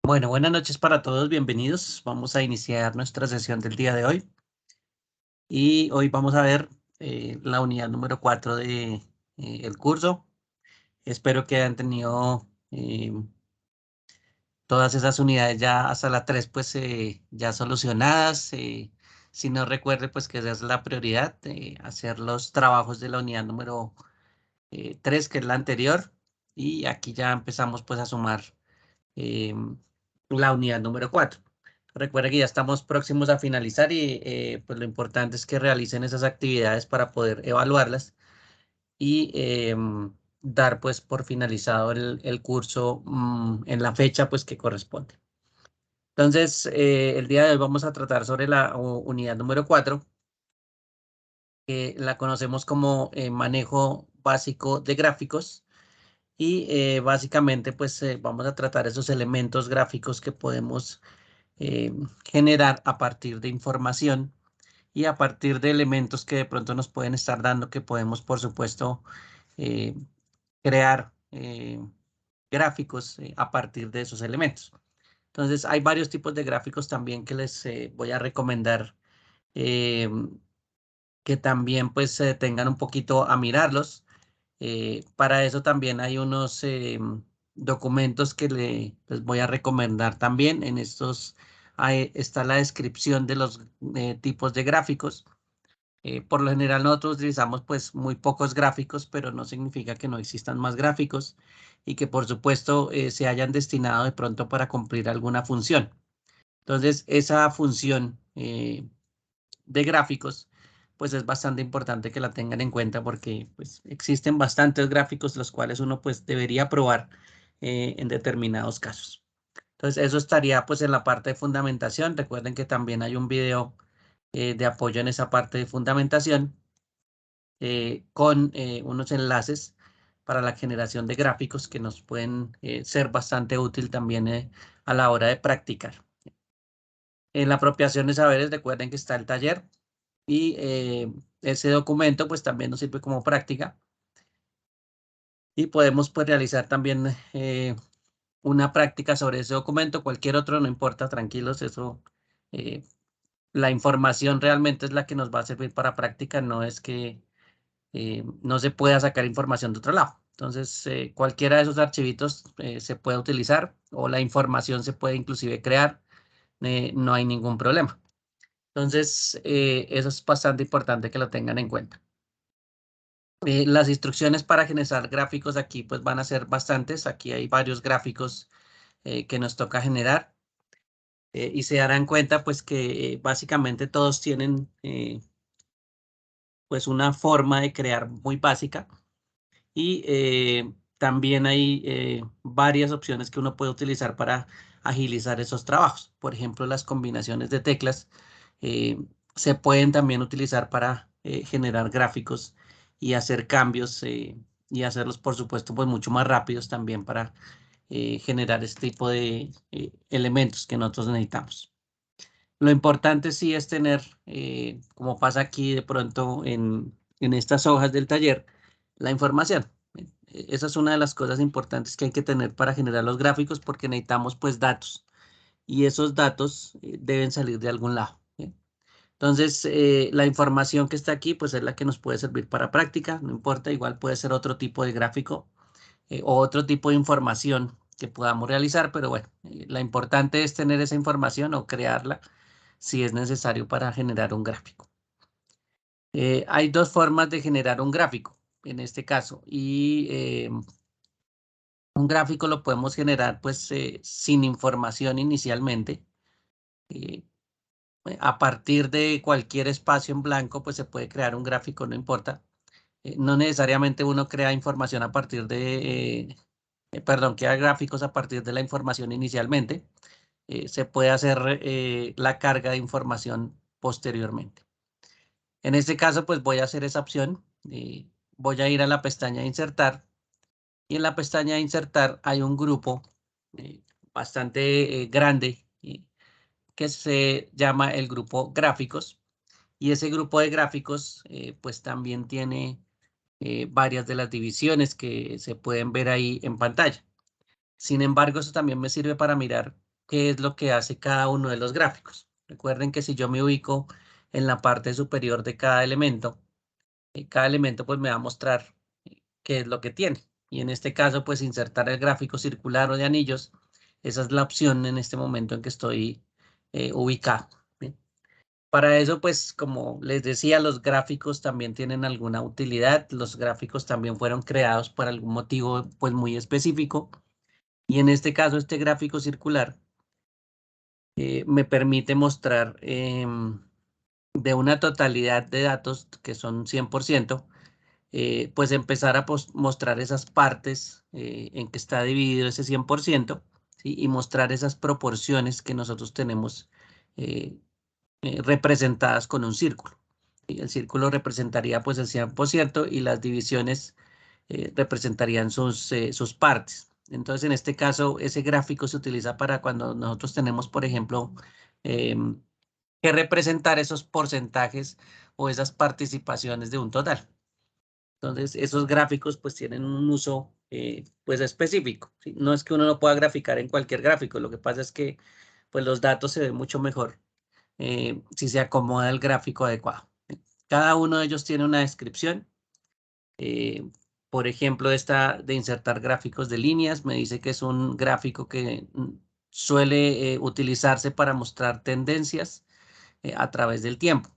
Bueno, buenas noches para todos, bienvenidos. Vamos a iniciar nuestra sesión del día de hoy y hoy vamos a ver la unidad número 4 de el curso. Espero que hayan tenido todas esas unidades ya hasta la 3 pues ya solucionadas. Si no recuerde pues que esa es la prioridad, hacer los trabajos de la unidad número 3 que es la anterior, y aquí ya empezamos pues a sumar la unidad número 4. Recuerda que ya estamos próximos a finalizar y pues lo importante es que realicen esas actividades para poder evaluarlas y dar pues por finalizado el curso en la fecha pues que corresponde. Entonces, el día de hoy vamos a tratar sobre la unidad número 4, que la conocemos como manejo básico de gráficos. Y básicamente pues vamos a tratar esos elementos gráficos que podemos generar a partir de información y a partir de elementos que de pronto nos pueden estar dando, que podemos por supuesto eh, crear gráficos a partir de esos elementos. Entonces hay varios tipos de gráficos también que les voy a recomendar eh, que también pues se detengan un poquito a mirarlos. Para eso también hay unos documentos que les voy a recomendar también. En estos está la descripción de los tipos de gráficos. Por lo general nosotros utilizamos pues muy pocos gráficos, pero no significa que no existan más gráficos y que por supuesto se hayan destinado de pronto para cumplir alguna función. Entonces esa función de gráficos pues es bastante importante que la tengan en cuenta, porque pues existen bastantes gráficos los cuales uno pues debería probar en determinados casos. Entonces eso estaría pues en la parte de fundamentación. Recuerden que también hay un video de apoyo en esa parte de fundamentación con unos enlaces para la generación de gráficos que nos pueden ser bastante útil también a la hora de practicar. En la apropiación de saberes, recuerden que está el taller y ese documento pues también nos sirve como práctica y podemos pues realizar también una práctica sobre ese documento. Cualquier otro, no importa, tranquilos, eso eh, la información realmente es la que nos va a servir para práctica, no es que no se pueda sacar información de otro lado. Entonces cualquiera de esos archivitos se puede utilizar, o la información se puede inclusive crear, no hay ningún problema. Entonces, eso es bastante importante que lo tengan en cuenta. Las instrucciones para generar gráficos aquí pues van a ser bastantes. Aquí hay varios gráficos que nos toca generar y se darán cuenta pues que básicamente todos tienen pues una forma de crear muy básica, y también hay varias opciones que uno puede utilizar para agilizar esos trabajos. Por ejemplo, las combinaciones de teclas eh, se pueden también utilizar para generar gráficos y hacer cambios y hacerlos, por supuesto, pues mucho más rápidos también para generar este tipo de elementos que nosotros necesitamos. Lo importante sí es tener, como pasa aquí de pronto en estas hojas del taller, la información. Esa es una de las cosas importantes que hay que tener para generar los gráficos, porque necesitamos pues datos y esos datos deben salir de algún lado. ¿Sí? Entonces, la información que está aquí pues es la que nos puede servir para práctica, no importa, igual puede ser otro tipo de gráfico o otro tipo de información que podamos realizar, pero bueno, la importante es tener esa información o crearla si es necesario para generar un gráfico. Hay dos formas de generar un gráfico en este caso, y un gráfico lo podemos generar pues sin información inicialmente. Eh, a partir de cualquier espacio en blanco pues se puede crear un gráfico, no importa. No necesariamente uno crea información a partir de, perdón, crea gráficos a partir de la información inicialmente. Se puede hacer la carga de información posteriormente. En este caso, pues voy a hacer esa opción. Voy a ir a la pestaña de insertar, y en la pestaña de insertar hay un grupo eh, bastante grande que se llama el grupo gráficos, y ese grupo de gráficos pues también tiene varias de las divisiones que se pueden ver ahí en pantalla. Sin embargo, eso también me sirve para mirar qué es lo que hace cada uno de los gráficos. Recuerden que si yo me ubico en la parte superior de cada elemento pues me va a mostrar qué es lo que tiene. Y en este caso, pues insertar el gráfico circular o de anillos, esa es la opción en este momento en que estoy ubicado. ¿Sí? Para eso, pues como les decía, los gráficos también tienen alguna utilidad. Los gráficos también fueron creados por algún motivo pues muy específico. Y en este caso, este gráfico circular me permite mostrar de una totalidad de datos que son 100%, pues empezar a mostrar esas partes en que está dividido ese 100%, ¿sí? Y mostrar esas proporciones que nosotros tenemos representadas con un círculo. ¿Sí? El círculo representaría pues el 100% y las divisiones representarían sus partes. Entonces, en este caso, ese gráfico se utiliza para cuando nosotros tenemos, por ejemplo, que representar esos porcentajes o esas participaciones de un total. Entonces, esos gráficos pues tienen un uso pues específico, ¿sí? No es que uno no pueda graficar en cualquier gráfico, lo que pasa es que pues los datos se ven mucho mejor si se acomoda el gráfico adecuado. Cada uno de ellos tiene una descripción. Por ejemplo, esta de insertar gráficos de líneas me dice que es un gráfico que suele utilizarse para mostrar tendencias a través del tiempo,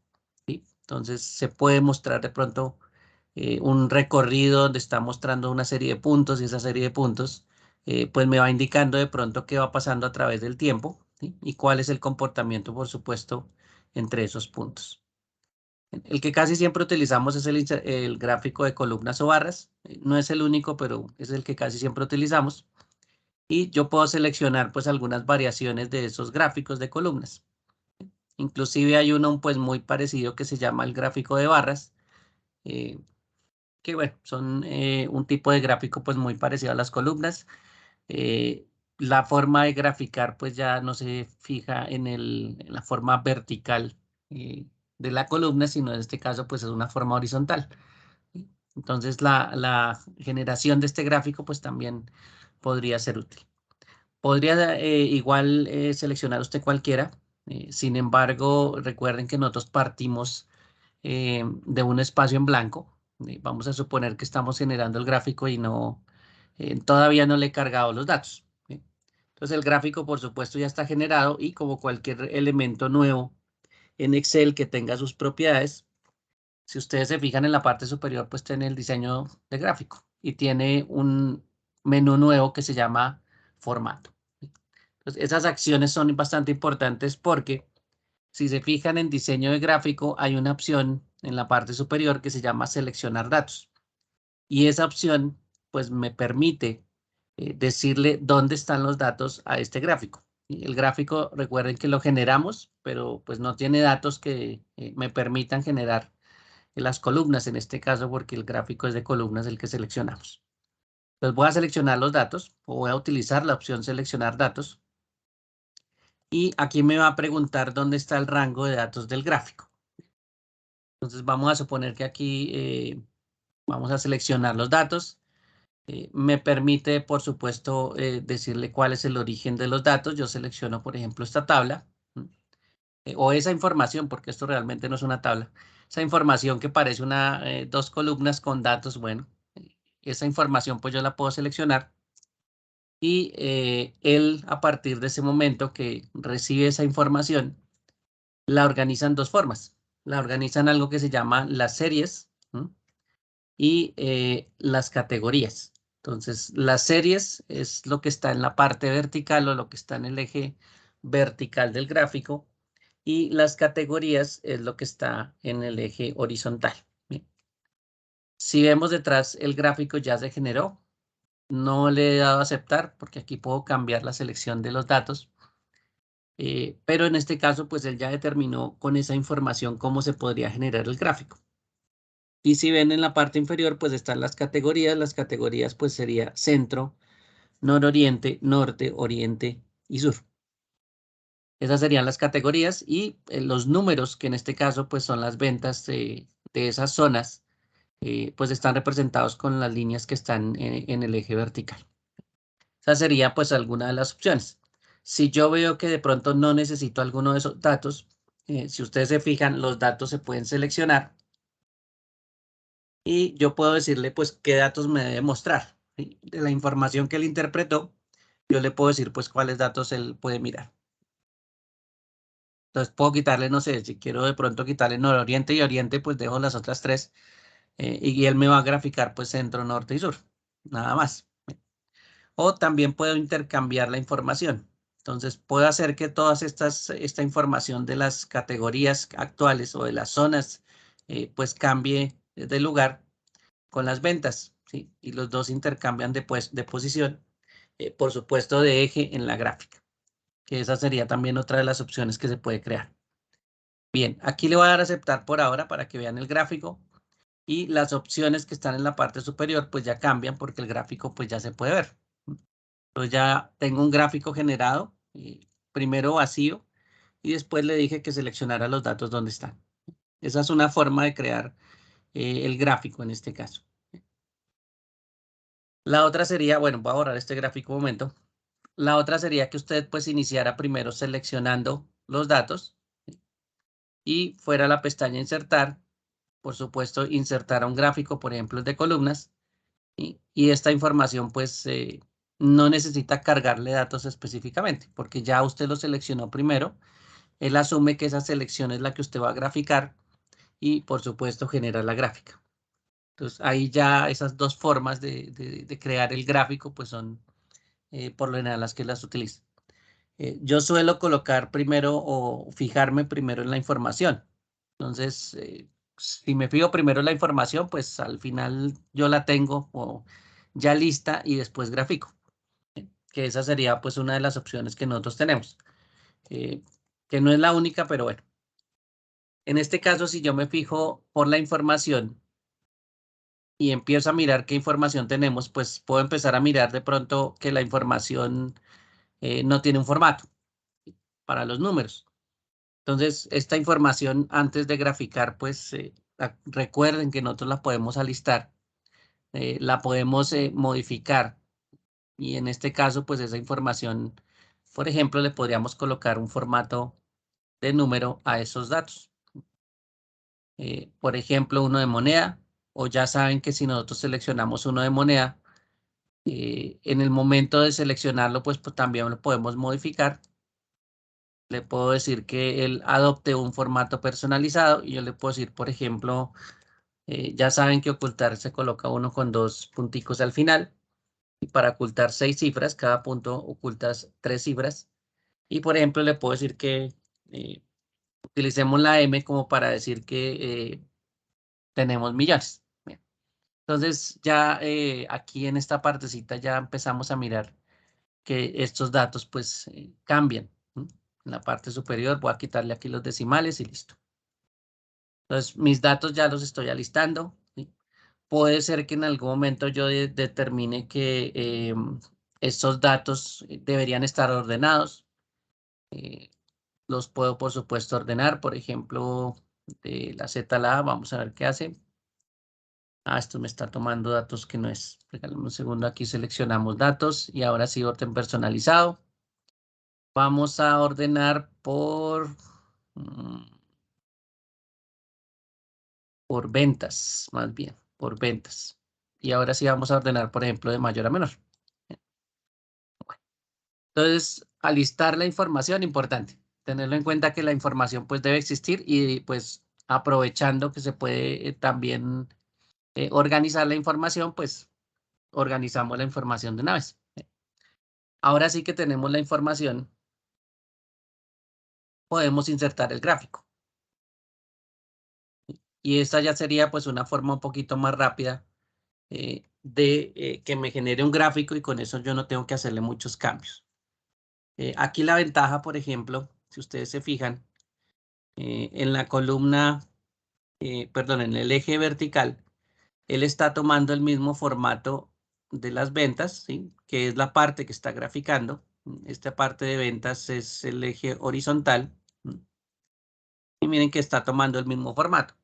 ¿sí? Entonces se puede mostrar de pronto un recorrido donde está mostrando una serie de puntos y esa serie de puntos pues me va indicando de pronto qué va pasando a través del tiempo, ¿sí? Y cuál es el comportamiento, por supuesto, entre esos puntos. El que casi siempre utilizamos es el gráfico de columnas o barras. No es el único, pero es el que casi siempre utilizamos. Y yo puedo seleccionar pues algunas variaciones de esos gráficos de columnas. Inclusive hay uno pues muy parecido que se llama el gráfico de barras, eh, que bueno, son un tipo de gráfico pues muy parecido a las columnas. Eh, la forma de graficar pues ya no se fija en la forma vertical de la columna, sino en este caso pues es una forma horizontal. ¿Sí? Entonces la generación de este gráfico pues también podría ser útil. Podría igual seleccionar usted cualquiera. Sin embargo, recuerden que nosotros partimos de un espacio en blanco. Vamos a suponer que estamos generando el gráfico y todavía no le he cargado los datos. ¿Sí? Entonces el gráfico, por supuesto, ya está generado y como cualquier elemento nuevo en Excel que tenga sus propiedades, si ustedes se fijan en la parte superior, pues tiene el diseño de gráfico y tiene un menú nuevo que se llama formato. Entonces, esas acciones son bastante importantes porque si se fijan en diseño de gráfico, hay una opción en la parte superior que se llama seleccionar datos. Y esa opción, pues, me permite decirle dónde están los datos a este gráfico. Y el gráfico, recuerden que lo generamos, pero pues no tiene datos que me permitan generar las columnas en este caso, porque el gráfico es de columnas el que seleccionamos. Entonces voy a seleccionar los datos o voy a utilizar la opción seleccionar datos. Y aquí me va a preguntar dónde está el rango de datos del gráfico. Entonces vamos a suponer que aquí vamos a seleccionar los datos. Me permite, por supuesto, decirle cuál es el origen de los datos. Yo selecciono, por ejemplo, esta tabla o esa información, porque esto realmente no es una tabla. Esa información que parece dos columnas con datos, bueno, esa información pues yo la puedo seleccionar y él a partir de ese momento que recibe esa información, la organizan dos formas. La organizan algo que se llama las series y las categorías. Entonces, las series es lo que está en la parte vertical o lo que está en el eje vertical del gráfico y las categorías es lo que está en el eje horizontal. ¿Bien? Si vemos detrás, el gráfico ya se generó. No le he dado a aceptar porque aquí puedo cambiar la selección de los datos. Pero en este caso, pues él ya determinó con esa información cómo se podría generar el gráfico. Y si ven en la parte inferior, pues están las categorías. Las categorías pues sería centro, nororiente, norte, oriente y sur. Esas serían las categorías y los números, que en este caso pues son las ventas de esas zonas, pues están representados con las líneas que están en el eje vertical. Esa sería pues alguna de las opciones. Si yo veo que de pronto no necesito alguno de esos datos, si ustedes se fijan, los datos se pueden seleccionar y yo puedo decirle pues qué datos me debe mostrar, ¿sí? De la información que él interpretó, yo le puedo decir pues cuáles datos él puede mirar. Entonces puedo quitarle, no sé, si quiero de pronto quitarle nororiente y oriente, pues dejo las otras tres y él me va a graficar pues centro, norte y sur, nada más. O también puedo intercambiar la información. Entonces puedo hacer que esta información de las categorías actuales o de las zonas pues cambie de lugar con las ventas, ¿sí? Y los dos intercambian de posición, por supuesto de eje en la gráfica, que esa sería también otra de las opciones que se puede crear. Bien, aquí le voy a dar a aceptar por ahora para que vean el gráfico y las opciones que están en la parte superior pues ya cambian porque el gráfico pues ya se puede ver. Entonces ya tengo un gráfico generado, primero vacío y después le dije que seleccionara los datos donde están. Esa es una forma de crear el gráfico en este caso. La otra sería, bueno, voy a borrar este gráfico un momento. La otra sería que usted pues iniciara primero seleccionando los datos y fuera a la pestaña insertar, por supuesto insertar un gráfico, por ejemplo, el de columnas y esta información pues no necesita cargarle datos específicamente porque ya usted lo seleccionó primero. Él asume que esa selección es la que usted va a graficar y por supuesto genera la gráfica. Entonces ahí ya esas dos formas de crear el gráfico pues son por lo general las que las utilizo. Yo suelo colocar primero o fijarme primero en la información. Entonces, si me fijo primero en la información, pues al final yo la tengo ya lista y después grafico. Que esa sería pues una de las opciones que nosotros tenemos. eh, que no es la única, pero bueno. En este caso, si yo me fijo por la información y empiezo a mirar qué información tenemos, pues puedo empezar a mirar de pronto que la información no tiene un formato para los números. Entonces, esta información antes de graficar, pues recuerden que nosotros la podemos alistar, la podemos modificar y en este caso, pues esa información, por ejemplo, le podríamos colocar un formato de número a esos datos. Por ejemplo, uno de moneda, o ya saben que si nosotros seleccionamos uno de moneda, en el momento de seleccionarlo, pues también lo podemos modificar. Le puedo decir que él adopte un formato personalizado y yo le puedo decir, por ejemplo, ya saben que ocultar se coloca uno con dos punticos al final. Y para ocultar 6 cifras, cada punto ocultas 3 cifras. Y por ejemplo, le puedo decir que utilicemos la M como para decir que tenemos millones. Bien. Entonces ya aquí en esta partecita ya empezamos a mirar que estos datos pues cambian. ¿Mm? En la parte superior voy a quitarle aquí los decimales y listo. Entonces mis datos ya los estoy alistando. ¿Sí? Puede ser que en algún momento yo determine que estos datos deberían estar ordenados. Eh, los puedo, por supuesto, ordenar. Por ejemplo, de la Z a la A, vamos a ver qué hace. Esto me está tomando datos que no es. Regálame un segundo, aquí seleccionamos datos y ahora sí orden personalizado. Vamos a ordenar por ventas, más bien, por ventas. Y ahora sí vamos a ordenar, por ejemplo, de mayor a menor. Entonces, alistar la información, importante. Tenerlo en cuenta que la información pues debe existir y pues aprovechando que se puede también organizar la información, pues organizamos la información de una vez. Ahora sí que tenemos la información, podemos insertar el gráfico. Y esta ya sería pues una forma un poquito más rápida de que me genere un gráfico y con eso yo no tengo que hacerle muchos cambios. Aquí la ventaja, por ejemplo, si ustedes se fijan, en la columna, perdón, en el eje vertical, él está tomando el mismo formato de las ventas, ¿sí? Que es la parte que está graficando. Esta parte de ventas es el eje horizontal. Y miren que está tomando el mismo formato.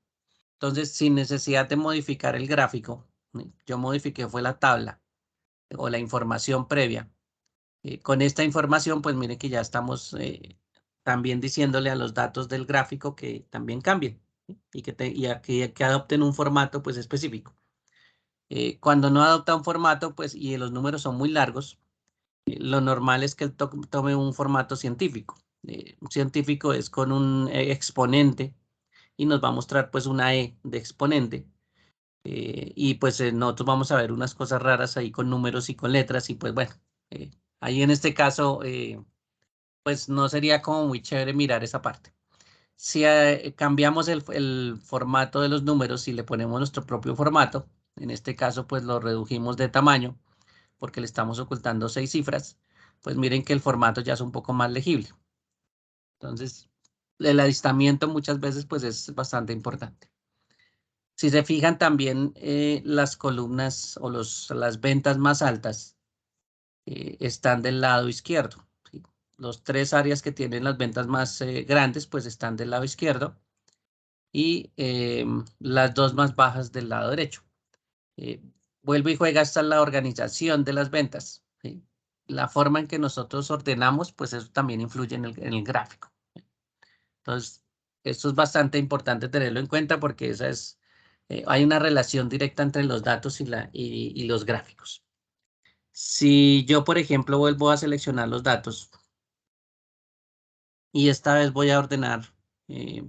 Entonces, sin necesidad de modificar el gráfico, yo modifiqué fue la tabla o la información previa. Con esta información, pues mire que ya estamos también diciéndole a los datos del gráfico que también cambien, ¿sí? Que adopten un formato pues específico. Cuando no adopta un formato, pues y los números son muy largos, lo normal es que él tome un formato científico. Un científico es con un exponente y nos va a mostrar pues una E de exponente. Y pues nosotros vamos a ver unas cosas raras ahí con números y con letras y pues bueno, ahí en este caso pues no sería como muy chévere mirar esa parte. Si cambiamos el formato de los números y le ponemos nuestro propio formato, en este caso pues lo redujimos de tamaño porque le estamos ocultando 6 cifras, pues miren que el formato ya es un poco más legible. Entonces, el alistamiento muchas veces pues es bastante importante. Si se fijan también las columnas o las ventas más altas están del lado izquierdo, ¿sí? Los 3 áreas que tienen las ventas más grandes pues están del lado izquierdo y las 2 más bajas del lado derecho. Eh, Vuelvo y juega hasta la organización de las ventas, ¿sí? La forma en que nosotros ordenamos, pues eso también influye en el gráfico. Entonces, esto es bastante importante tenerlo en cuenta porque hay una relación directa entre los datos y los gráficos. Si yo, por ejemplo, vuelvo a seleccionar los datos y esta vez voy a ordenar, eh,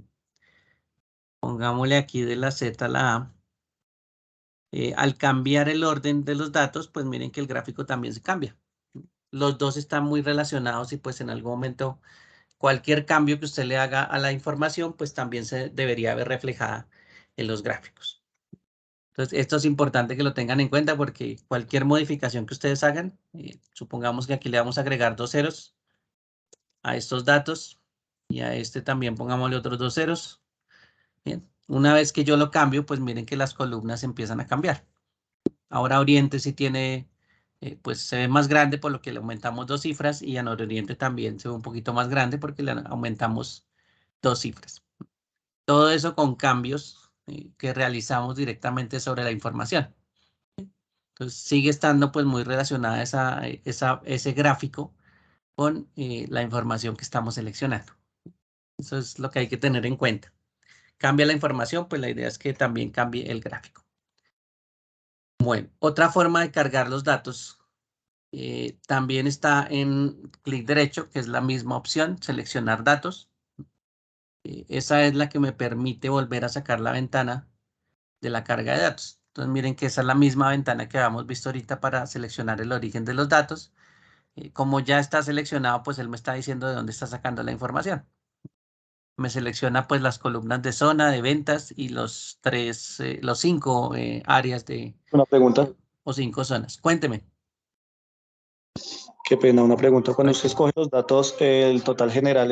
pongámosle aquí de la Z a la A, al cambiar el orden de los datos, pues miren que el gráfico también se cambia. Los dos están muy relacionados y pues en algún momento cualquier cambio que usted le haga a la información, pues también se debería ver reflejada en los gráficos. Entonces, esto es importante que lo tengan en cuenta porque cualquier modificación que ustedes hagan, supongamos que aquí le vamos a agregar 2 ceros a estos datos y a este también pongámosle otros 2 ceros. Bien, una vez que yo lo cambio, pues miren que las columnas empiezan a cambiar. Ahora Oriente sí tiene, pues se ve más grande por lo que le aumentamos 2 cifras y a Nororiente también se ve un poquito más grande porque le aumentamos 2 cifras. Todo eso con cambios que realizamos directamente sobre la información. Entonces sigue estando pues muy relacionada ese gráfico con la información que estamos seleccionando. Eso es lo que hay que tener en cuenta. Cambia la información, pues la idea es que también cambie el gráfico. Bueno, otra forma de cargar los datos también está en clic derecho, que es la misma opción, seleccionar datos. Esa es la que me permite volver a sacar la ventana de la carga de datos. Entonces miren que esa es la misma ventana que habíamos visto ahorita para seleccionar el origen de los datos. Como ya está seleccionado, pues él me está diciendo de dónde está sacando la información. Me selecciona pues las columnas de zona, de ventas y los 5 áreas Una pregunta, o 5 zonas. Cuénteme. qué pena, una pregunta. Cuando usted Cuénteme. escoge los datos, ¿el total general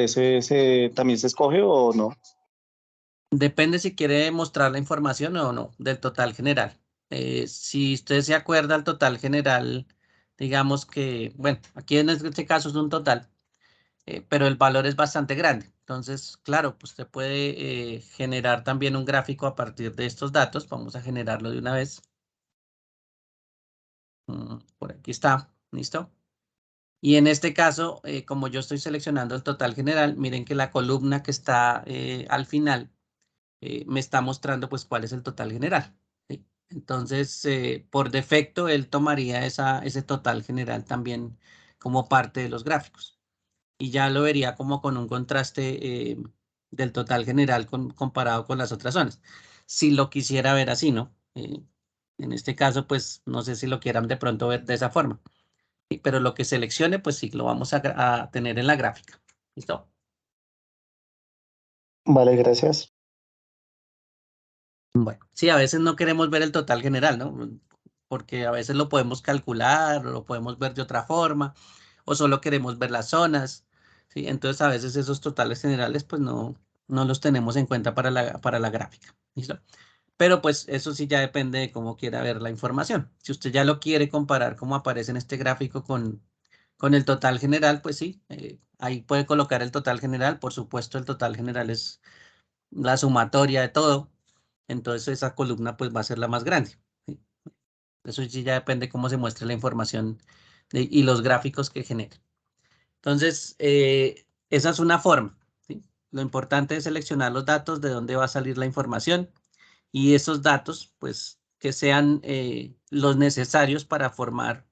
también se escoge o no? Depende si quiere mostrar la información o no del total general. Si usted se acuerda al total general, digamos que, bueno, aquí en este caso es un total, pero el valor es bastante grande. Entonces, claro, pues usted puede generar también un gráfico a partir de estos datos. Vamos a generarlo de una vez. Por aquí está, ¿listo? Y en este caso, como yo estoy seleccionando el total general, miren que la columna que está al final me está mostrando pues cuál es el total general, ¿sí? Entonces, por defecto, él tomaría ese total general también como parte de los gráficos. Y ya lo vería como con un contraste del total general comparado con las otras zonas. Si lo quisiera ver así, ¿no? En este caso, pues no sé si lo quieran de pronto ver de esa forma. Sí, pero lo que seleccione, pues sí, lo vamos a tener en la gráfica. ¿Listo? Vale, gracias. Bueno, sí, a veces no queremos ver el total general, ¿no? Porque a veces lo podemos calcular o lo podemos ver de otra forma o solo queremos ver las zonas, ¿sí? Entonces a veces esos totales generales pues no los tenemos en cuenta para la gráfica, ¿listo? Pero pues eso sí ya depende de cómo quiera ver la información. Si usted ya lo quiere comparar como aparece en este gráfico con el total general, pues sí, ahí puede colocar el total general. Por supuesto, el total general es la sumatoria de todo. Entonces esa columna pues va a ser la más grande, ¿sí? Eso sí ya depende cómo se muestre la información y los gráficos que genera. Entonces, esa es una forma, ¿sí? Lo importante es seleccionar los datos de dónde va a salir la información y esos datos, pues, que sean los necesarios para formar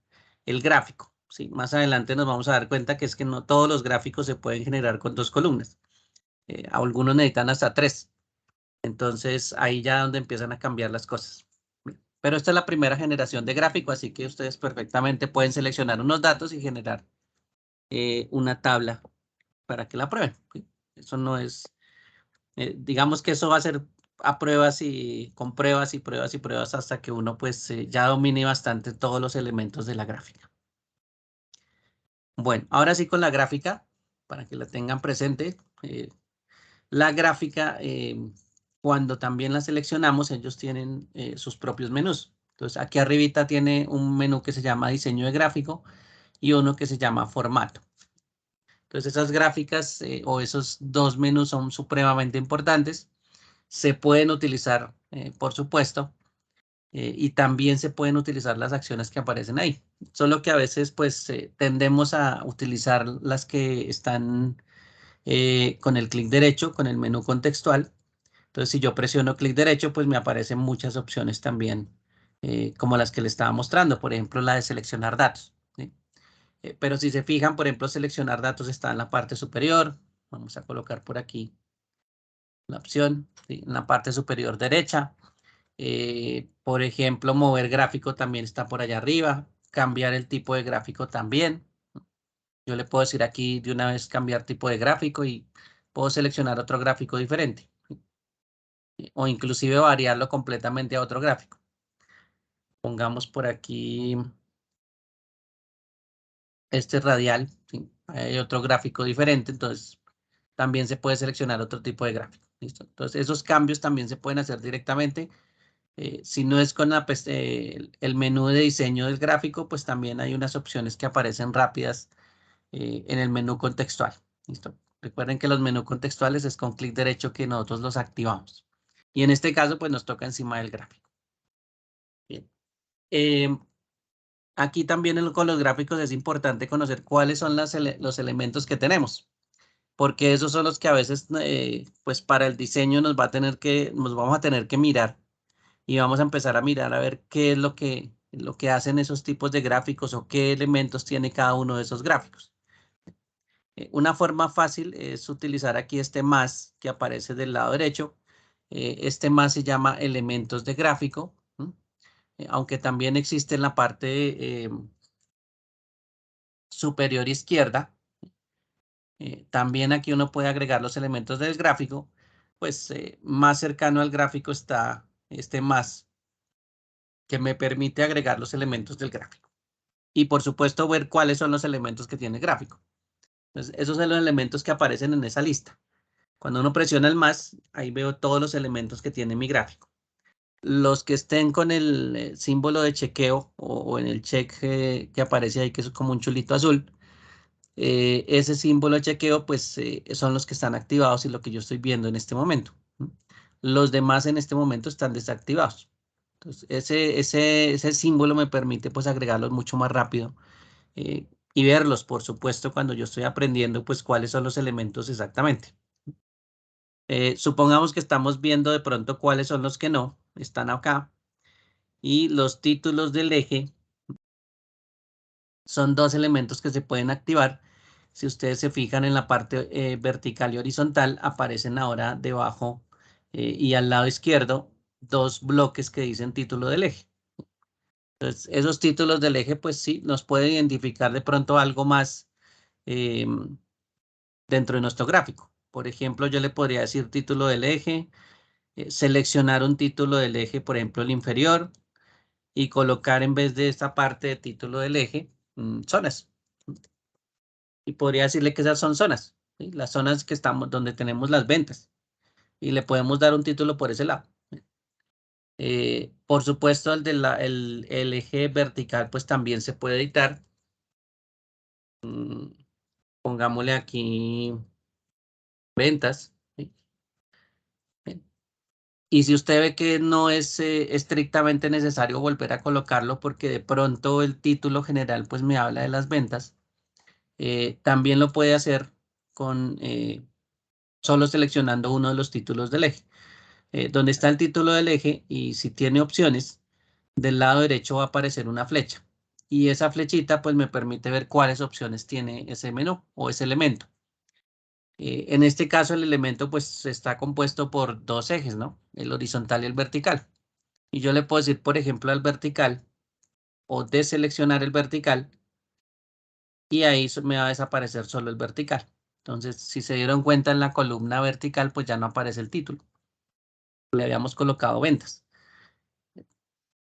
el gráfico, ¿sí? Más adelante nos vamos a dar cuenta que es que no todos los gráficos se pueden generar con 2 columnas. Algunos necesitan hasta 3. Entonces, ahí ya donde empiezan a cambiar las cosas. Pero esta es la primera generación de gráfico, así que ustedes perfectamente pueden seleccionar unos datos y generar una tabla para que la prueben, ¿sí? Eso no es, digamos que eso va a ser a pruebas y con pruebas y pruebas y pruebas hasta que uno pues ya domine bastante todos los elementos de la gráfica. Bueno, ahora sí con la gráfica, para que la tengan presente. La gráfica, cuando también la seleccionamos, ellos tienen sus propios menús. Entonces, aquí arribita tiene un menú que se llama diseño de gráfico y uno que se llama formato. Entonces, esas gráficas o esos dos menús son supremamente importantes. Se pueden utilizar, por supuesto, y también se pueden utilizar las acciones que aparecen ahí. Solo que a veces, pues, tendemos a utilizar las que están con el clic derecho, con el menú contextual. Entonces, si yo presiono clic derecho, pues me aparecen muchas opciones también, como las que le estaba mostrando, por ejemplo, la de seleccionar datos, ¿sí? Pero si se fijan, por ejemplo, seleccionar datos está en la parte superior. Vamos a colocar por aquí la opción, ¿sí? En la parte superior derecha. Por ejemplo, mover gráfico también está por allá arriba. Cambiar el tipo de gráfico también. Yo le puedo decir aquí de una vez cambiar tipo de gráfico y puedo seleccionar otro gráfico diferente, o inclusive variarlo completamente a otro gráfico. Pongamos por aquí este radial, ¿sí? Hay otro gráfico diferente, entonces también se puede seleccionar otro tipo de gráfico. ¿Listo? Entonces esos cambios también se pueden hacer directamente. Si no es con el menú de diseño del gráfico, pues también hay unas opciones que aparecen rápidas en el menú contextual. ¿Listo? Recuerden que los menús contextuales es con clic derecho que nosotros los activamos. Y en este caso, pues nos toca encima del gráfico. Bien. Aquí también con los gráficos es importante conocer cuáles son los elementos que tenemos, porque esos son los que a veces, pues para el diseño nos vamos a tener que mirar y vamos a empezar a mirar a ver qué es lo que hacen esos tipos de gráficos o qué elementos tiene cada uno de esos gráficos. Una forma fácil es utilizar aquí este más que aparece del lado derecho. Este más se llama elementos de gráfico, aunque también existe en la parte superior izquierda. También aquí uno puede agregar los elementos del gráfico, pues más cercano al gráfico está este más, que me permite agregar los elementos del gráfico. Y por supuesto ver cuáles son los elementos que tiene el gráfico. Entonces, esos son los elementos que aparecen en esa lista. Cuando uno presiona el más, ahí veo todos los elementos que tiene mi gráfico. Los que estén con el símbolo de chequeo o en el check que aparece ahí, que es como un chulito azul, ese símbolo de chequeo, pues son los que están activados y lo que yo estoy viendo en este momento. Los demás en este momento están desactivados. Entonces, ese símbolo me permite pues agregarlos mucho más rápido y verlos, por supuesto, cuando yo estoy aprendiendo pues cuáles son los elementos exactamente. Supongamos que estamos viendo de pronto cuáles son los que no, están acá. Y los títulos del eje son dos elementos que se pueden activar. Si ustedes se fijan en la parte vertical y horizontal, aparecen ahora debajo y al lado izquierdo dos bloques que dicen título del eje. Entonces, esos títulos del eje, pues sí, nos pueden identificar de pronto algo más dentro de nuestro gráfico. Por ejemplo, yo le podría decir título del eje, seleccionar un título del eje, por ejemplo, el inferior, y colocar en vez de esta parte de título del eje, zonas. Y podría decirle que esas son zonas, ¿sí? Las zonas que estamos, donde tenemos las ventas. Y le podemos dar un título por ese lado. Por supuesto, el eje vertical, pues también se puede editar. Pongámosle aquí ventas, ¿sí? Y si usted ve que no es estrictamente necesario volver a colocarlo porque de pronto el título general pues me habla de las ventas, también lo puede hacer con solo seleccionando uno de los títulos del eje. Donde está el título del eje y si tiene opciones, del lado derecho va a aparecer una flecha. Y esa flechita pues me permite ver cuáles opciones tiene ese menú o ese elemento. En este caso el elemento pues está compuesto por dos ejes, ¿no? El horizontal y el vertical. Y yo le puedo decir, por ejemplo, al vertical o deseleccionar el vertical y ahí me va a desaparecer solo el vertical. Entonces, si se dieron cuenta en la columna vertical, pues ya no aparece el título. Le habíamos colocado ventas.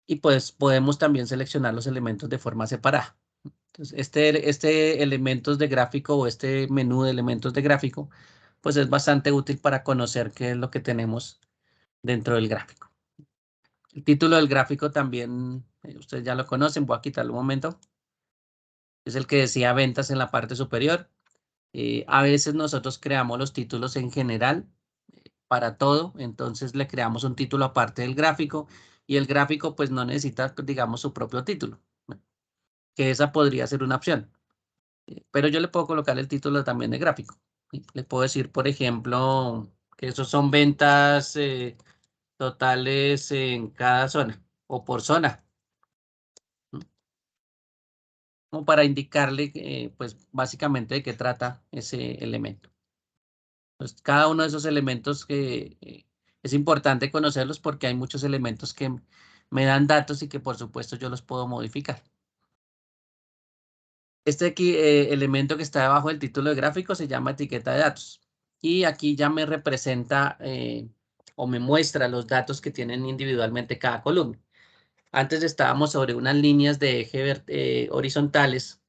Y pues podemos también seleccionar los elementos de forma separada. Entonces, este elementos de gráfico o este menú de elementos de gráfico, pues es bastante útil para conocer qué es lo que tenemos dentro del gráfico. El título del gráfico también, ustedes ya lo conocen, voy a quitarlo un momento. Es el que decía ventas en la parte superior. A veces nosotros creamos los títulos en general para todo, entonces le creamos un título aparte del gráfico y el gráfico pues no necesita, digamos, su propio título, que esa podría ser una opción. Pero yo le puedo colocar el título también de gráfico. ¿Sí? Le puedo decir, por ejemplo, que esos son ventas totales en cada zona o por zona, ¿no? Como para indicarle, pues básicamente de qué trata ese elemento. Pues cada uno de esos elementos que es importante conocerlos porque hay muchos elementos que me dan datos y que por supuesto yo los puedo modificar. Este aquí, elemento que está debajo del título de gráfico se llama etiqueta de datos. Y aquí ya me representa o me muestra los datos que tienen individualmente cada columna. Antes estábamos sobre unas líneas de eje horizontales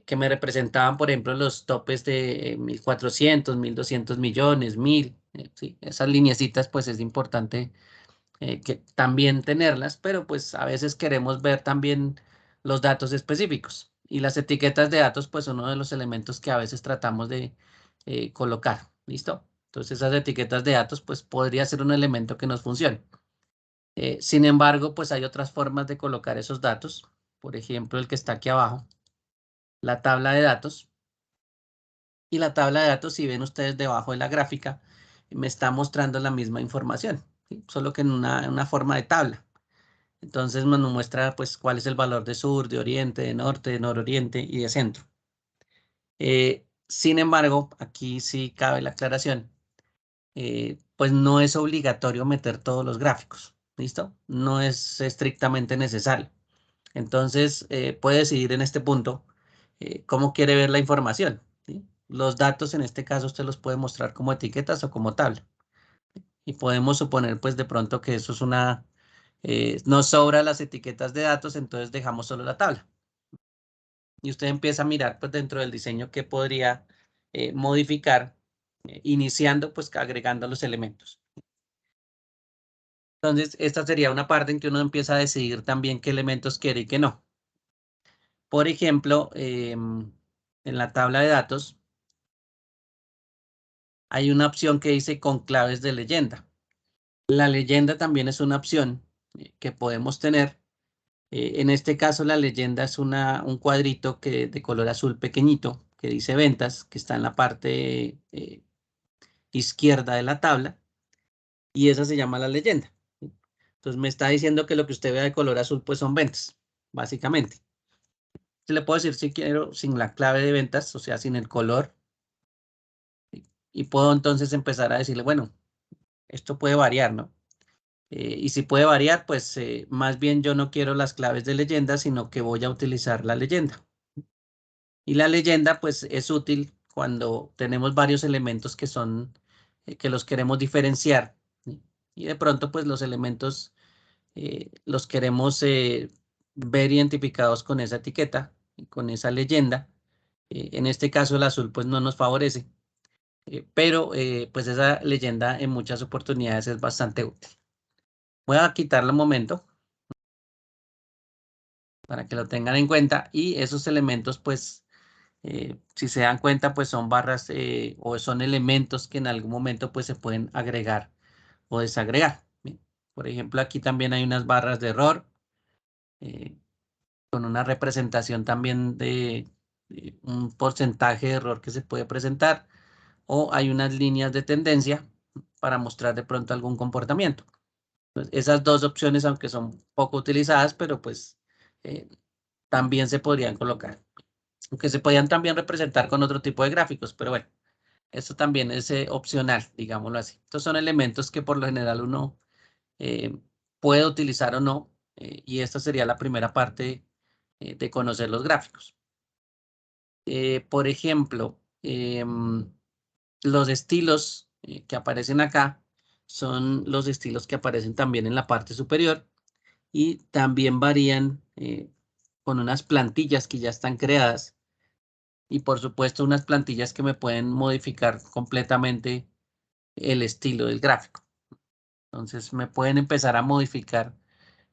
que me representaban, por ejemplo, los topes de 1.400, 1.200 millones, 1.000. Sí, esas lineecitas pues es importante que también tenerlas, pero pues a veces queremos ver también los datos específicos. Y las etiquetas de datos pues son uno de los elementos que a veces tratamos de colocar. ¿Listo? Entonces esas etiquetas de datos pues podría ser un elemento que nos funcione. Sin embargo, pues hay otras formas de colocar esos datos. Por ejemplo, el que está aquí abajo, la tabla de datos. Y la tabla de datos, si ven ustedes debajo de la gráfica, me está mostrando la misma información, ¿sí? Solo que en una forma de tabla. Entonces nos muestra pues cuál es el valor de sur, de oriente, de norte, de nororiente y de centro. Sin embargo, aquí sí cabe la aclaración, pues no es obligatorio meter todos los gráficos, ¿listo? No es estrictamente necesario. Entonces, puede decidir en este punto cómo quiere ver la información, ¿sí? Los datos en este caso usted los puede mostrar como etiquetas o como tabla. Y podemos suponer pues de pronto que eso es nos sobra las etiquetas de datos, entonces dejamos solo la tabla. Y usted empieza a mirar pues dentro del diseño que podría modificar, iniciando pues agregando los elementos. Entonces, esta sería una parte en que uno empieza a decidir también qué elementos quiere y qué no. Por ejemplo, en la tabla de datos hay una opción que dice con claves de leyenda. La leyenda también es una opción que podemos tener. En este caso, la leyenda es un cuadrito de color azul pequeñito que dice ventas, que está en la parte izquierda de la tabla, y esa se llama la leyenda. ¿Sí? Entonces me está diciendo que lo que usted vea de color azul pues son ventas, básicamente. Le puedo decir si quiero sin la clave de ventas, o sea, sin el color, y puedo entonces empezar a decirle, bueno, esto puede variar, ¿no? Y si puede variar, pues más bien yo no quiero las claves de leyenda, sino que voy a utilizar la leyenda. Y la leyenda, pues es útil cuando tenemos varios elementos que son, que los queremos diferenciar, ¿sí? Y de pronto, pues los elementos los queremos ver identificados con esa etiqueta, con esa leyenda. En este caso, el azul, pues no nos favorece. Pero pues esa leyenda en muchas oportunidades es bastante útil. Voy a quitarlo un momento para que lo tengan en cuenta y esos elementos pues si se dan cuenta pues son barras o son elementos que en algún momento pues se pueden agregar o desagregar. Bien. Por ejemplo, aquí también hay unas barras de error con una representación también de un porcentaje de error que se puede presentar, o hay unas líneas de tendencia para mostrar de pronto algún comportamiento. Entonces, esas dos opciones, aunque son poco utilizadas, pero pues también se podrían colocar. Aunque se podían también representar con otro tipo de gráficos, pero bueno, esto también es opcional, digámoslo así. Estos son elementos que por lo general uno eh, puede utilizar o no, y esta sería la primera parte de conocer los gráficos. Por ejemplo, los estilos que aparecen acá son los estilos que aparecen también en la parte superior y también varían con unas plantillas que ya están creadas y por supuesto unas plantillas que me pueden modificar completamente el estilo del gráfico. Entonces me pueden empezar a modificar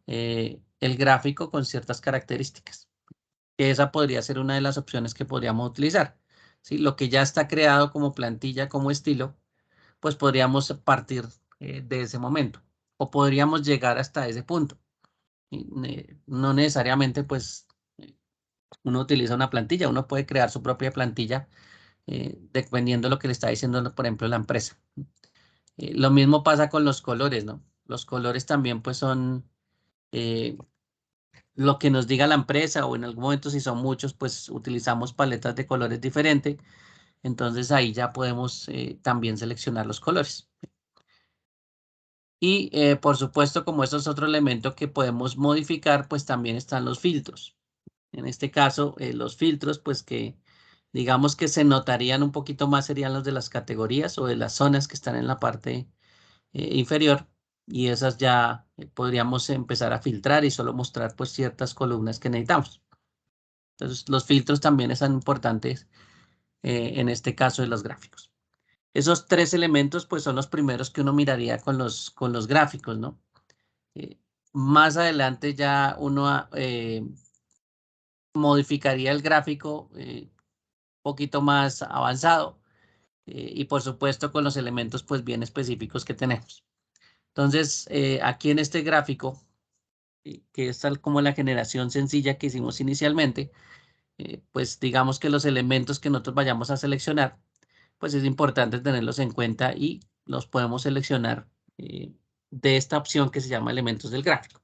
el gráfico con ciertas características. Esa podría ser una de las opciones que podríamos utilizar. ¿Sí? Lo que ya está creado como plantilla, como estilo, pues podríamos partir de ese momento o podríamos llegar hasta ese punto. Y, no necesariamente pues uno utiliza una plantilla, uno puede crear su propia plantilla dependiendo de lo que le está diciendo, por ejemplo, la empresa. Lo mismo pasa con los colores, ¿no? Los colores también pues son eh, lo que nos diga la empresa o en algún momento si son muchos pues utilizamos paletas de colores diferentes. Entonces ahí ya podemos también seleccionar los colores. Y por supuesto, como esto es otro elemento que podemos modificar, pues también están los filtros. En este caso, los filtros, pues que digamos que se notarían un poquito más serían los de las categorías o de las zonas que están en la parte inferior. Y esas ya podríamos empezar a filtrar y solo mostrar pues ciertas columnas que necesitamos. Entonces, los filtros también son importantes en este caso de los gráficos. Esos tres elementos pues son los primeros que uno miraría con los gráficos, ¿no? Más adelante ya uno modificaría el gráfico un poquito más avanzado y por supuesto con los elementos pues bien específicos que tenemos. Entonces, aquí en este gráfico, que es tal como la generación sencilla que hicimos inicialmente, pues digamos que los elementos que nosotros vayamos a seleccionar, pues es importante tenerlos en cuenta y los podemos seleccionar de esta opción que se llama elementos del gráfico.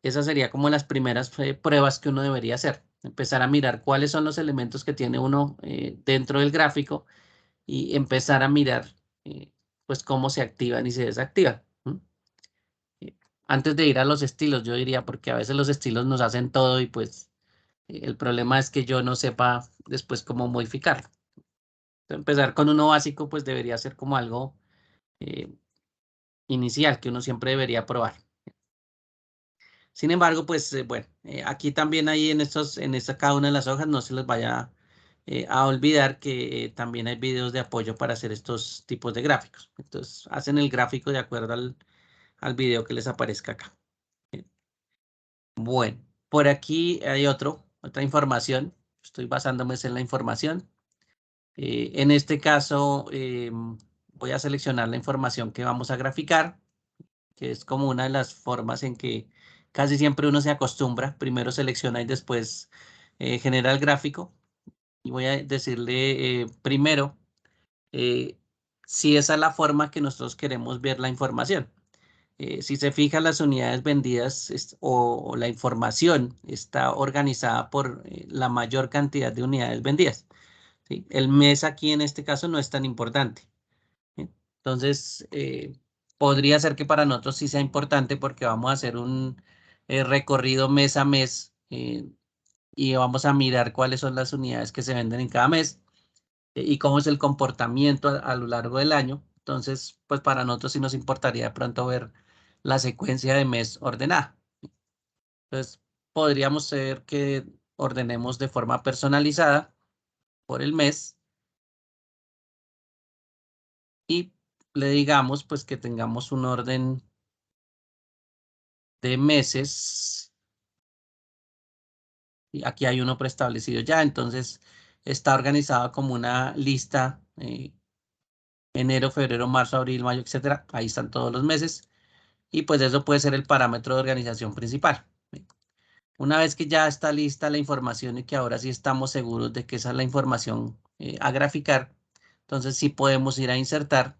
Esas serían como las primeras pruebas que uno debería hacer. Empezar a mirar cuáles son los elementos que tiene uno dentro del gráfico y empezar a mirar pues cómo se activan y se desactivan. Antes de ir a los estilos, yo diría, porque a veces los estilos nos hacen todo y pues el problema es que yo no sepa después cómo modificarlo. Empezar con uno básico pues debería ser como algo eh, inicial que uno siempre debería probar. Sin embargo, pues bueno, aquí también hay en esta cada una de las hojas, no se les vaya a olvidar que también hay videos de apoyo para hacer estos tipos de gráficos. Entonces, hacen el gráfico de acuerdo al video que les aparezca acá. Bueno, por aquí hay otra información. Estoy basándome en la información. En este caso, voy a seleccionar la información que vamos a graficar, que es como una de las formas en que casi siempre uno se acostumbra. Primero selecciona y después genera el gráfico. Y voy a decirle primero si esa es la forma que nosotros queremos ver la información. Si se fija, las unidades vendidas o la información está organizada por la mayor cantidad de unidades vendidas. ¿Sí? El mes aquí en este caso no es tan importante. ¿Sí? Entonces, podría ser que para nosotros sí sea importante porque vamos a hacer un recorrido mes a mes y vamos a mirar cuáles son las unidades que se venden en cada mes y cómo es el comportamiento a lo largo del año. Entonces, pues para nosotros sí nos importaría de pronto ver la secuencia de mes ordenada. Entonces, podríamos ser que ordenemos de forma personalizada por el mes y le digamos pues que tengamos un orden de meses. Y aquí hay uno preestablecido ya, entonces está organizado como una lista enero, febrero, marzo, abril, mayo, etcétera. Ahí están todos los meses. Y pues eso puede ser el parámetro de organización principal. Una vez que ya está lista la información y que ahora sí estamos seguros de que esa es la información a graficar, entonces sí podemos ir a insertar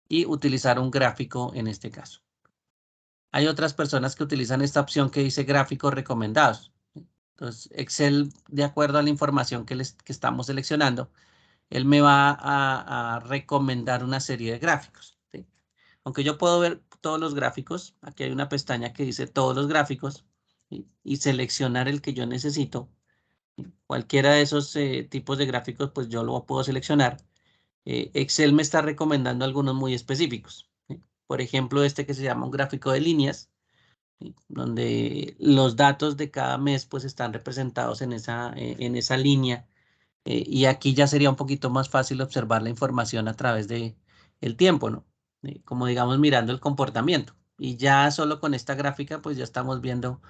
y utilizar un gráfico en este caso. Hay otras personas que utilizan esta opción que dice gráficos recomendados. Entonces, Excel, de acuerdo a la información que estamos seleccionando, él me va a recomendar una serie de gráficos, ¿sí? Aunque yo puedo ver todos los gráficos, aquí hay una pestaña que dice todos los gráficos, ¿sí? Y seleccionar el que yo necesito. Cualquiera de esos tipos de gráficos, pues yo lo puedo seleccionar. Excel me está recomendando algunos muy específicos, ¿sí? Por ejemplo, este que se llama un gráfico de líneas, ¿sí? Donde los datos de cada mes pues están representados en esa línea. Y aquí ya sería un poquito más fácil observar la información a través de el tiempo, ¿no? Como digamos mirando el comportamiento. Y ya solo con esta gráfica pues ya estamos viendo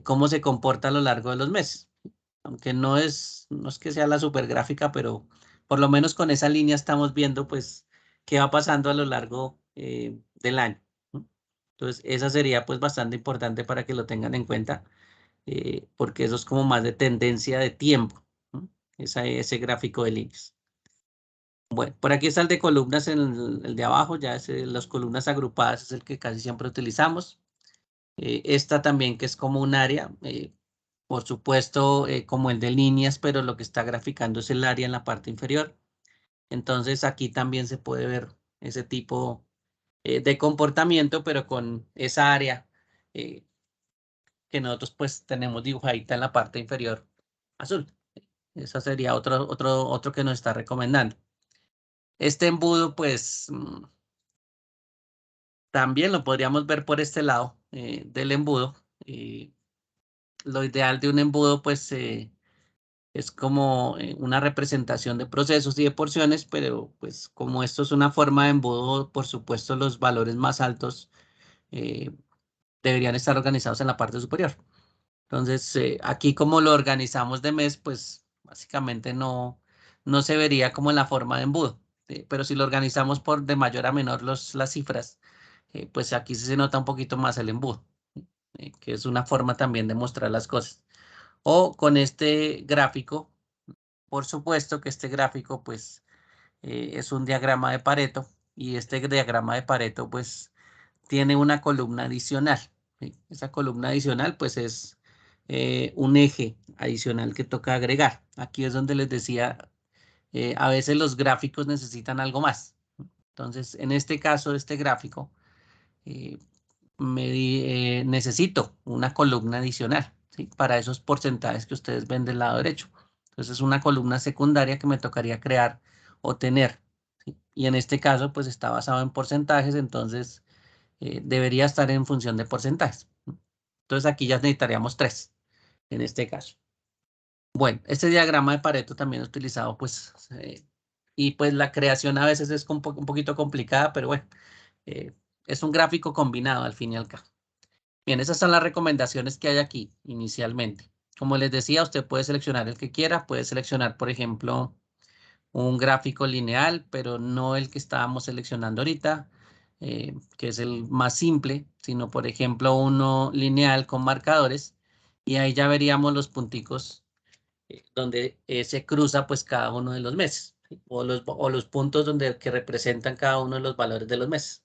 cómo se comporta a lo largo de los meses. Aunque no es que sea la super gráfica, pero por lo menos con esa línea estamos viendo pues qué va pasando a lo largo del año, ¿no? Entonces esa sería pues bastante importante para que lo tengan en cuenta, porque eso es como más de tendencia de tiempo, ¿no? Ese gráfico de líneas. Bueno, por aquí está el de columnas, el de abajo, ya es las columnas agrupadas, es el que casi siempre utilizamos. Esta también que es como un área, por supuesto, como el de líneas, pero lo que está graficando es el área en la parte inferior. Entonces aquí también se puede ver ese tipo de comportamiento, pero con esa área eh, que nosotros pues tenemos dibujadita en la parte inferior azul. Esa sería otro que nos está recomendando. Este embudo, pues también lo podríamos ver por este lado del embudo. Lo ideal de un embudo, pues es como una representación de procesos y de porciones, pero pues como esto es una forma de embudo, por supuesto los valores más altos eh, deberían estar organizados en la parte superior. Entonces, aquí como lo organizamos de mes, pues básicamente no se vería como en la forma de embudo, ¿sí? Pero si lo organizamos por de mayor a menor las cifras, pues aquí sí se nota un poquito más el embudo, que es una forma también de mostrar las cosas. O con este gráfico, por supuesto que este gráfico pues es un diagrama de Pareto y este diagrama de Pareto pues tiene una columna adicional, ¿sí? Esa columna adicional pues es un eje adicional que toca agregar. Aquí es donde les decía, a veces los gráficos necesitan algo más. Entonces, en este caso, este gráfico, eh, necesito una columna adicional, ¿sí? Para esos porcentajes que ustedes ven del lado derecho. Entonces, es una columna secundaria que me tocaría crear o tener, ¿sí? Y en este caso, pues está basado en porcentajes, entonces debería estar en función de porcentajes, ¿no? Entonces, aquí ya necesitaríamos 3 en este caso. Bueno, este diagrama de Pareto también es utilizado, pues, y pues la creación a veces es un poquito complicada, pero bueno, eh, es un gráfico combinado al fin y al cabo. Bien, esas son las recomendaciones que hay aquí inicialmente. Como les decía, usted puede seleccionar el que quiera, puede seleccionar, por ejemplo, un gráfico lineal, pero no el que estábamos seleccionando ahorita, que es el más simple, sino, por ejemplo, uno lineal con marcadores, y ahí ya veríamos los punticos donde se cruza pues cada uno de los meses, ¿sí? O los puntos donde que representan cada uno de los valores de los meses.